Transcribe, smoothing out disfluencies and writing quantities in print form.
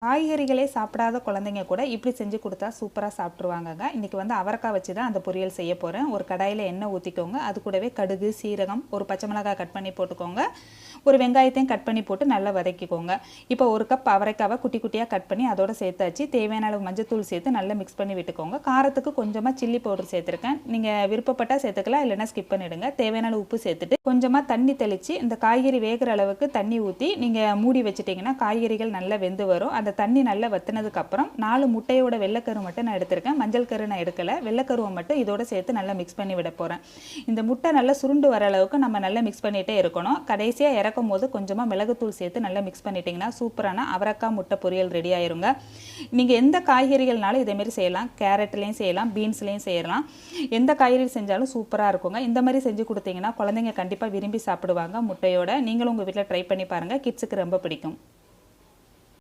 காய்கறிகளே சாப்பிடாத குழந்தைங்க கூட இப்படி செஞ்சு கொடுத்தா சூப்பராக சாப்பிட்ருவாங்கங்க. இன்றைக்கி வந்து அவரைக்காய் வச்சு தான் அந்த பொரியல் செய்ய போகிறேன். ஒரு கடாயில் எண்ணெய் ஊற்றிக்கோங்க. அது கூடவே கடுகு, சீரகம், ஒரு பச்சை மிளகாய் கட் பண்ணி போட்டுக்கோங்க. ஒரு வெங்காயத்தையும் கட் பண்ணி போட்டு நல்லா வதக்கிக்கோங்க. இப்போ ஒரு கப் அவரைக்காவை குட்டி குட்டியாக கட் பண்ணி அதோட சேர்த்தாச்சு. தேவையான அளவு மஞ்சத்தூள் சேர்த்து நல்லா மிக்ஸ் பண்ணி விட்டுக்கோங்க. காரத்துக்கு கொஞ்சமாக சில்லி பவுடர் சேர்த்துருக்கேன். நீங்கள் விருப்பப்பட்டால் சேர்த்துக்கலாம், இல்லைன்னா ஸ்கிப் பண்ணிவிடுங்க. தேவையான அளவு உப்பு சேர்த்துட்டு கொஞ்சமாக தண்ணி தெளித்து இந்த காய்கறி வேகிற அளவுக்கு தண்ணி ஊற்றி நீங்கள் மூடி வச்சுட்டிங்கன்னா காய்கறிகள் நல்லா வெந்து வரும். அந்த தண்ணி நல்லா வற்றினதுக்கப்புறம் 4 முட்டையோட வெள்ளைக்கரு மட்டும் நான் எடுத்திருக்கேன். மஞ்சள் கரு நான் எடுக்கலை. வெள்ளைக்கருவை மட்டும் இதோட சேர்த்து நல்லா மிக்ஸ் பண்ணி விட போகிறேன். இந்த முட்டை நல்லா சுருண்டு வர அளவுக்கு நம்ம நல்லா மிக்ஸ் பண்ணிகிட்டே இருக்கணும். கடைசியாக இறக்கும் போது கொஞ்சமாக மிளகுத்தூள் சேர்த்து நல்லா மிக்ஸ் பண்ணிட்டிங்கன்னா சூப்பரான அவரைக்காய் முட்டை பொரியல் ரெடி ஆயிருங்க. நீங்கள் எந்த காய்கறிகள்னாலும் இதேமாரி செய்யலாம். கேரட்லேயும் செய்யலாம், பீன்ஸ்லேயும் செய்யலாம். எந்த காய்கறி செஞ்சாலும் சூப்பராக இருக்குங்க. இந்த மாதிரி செஞ்சு கொடுத்தீங்கன்னா குழந்தைங்க கண்டிப்பாக விரும்பி சாப்பிடுவாங்க முட்டையோட. நீங்களும் உங்கள் வீட்டில் ட்ரை பண்ணி பாருங்கள். கிட்ஸுக்கு ரொம்ப பிடிக்கும்.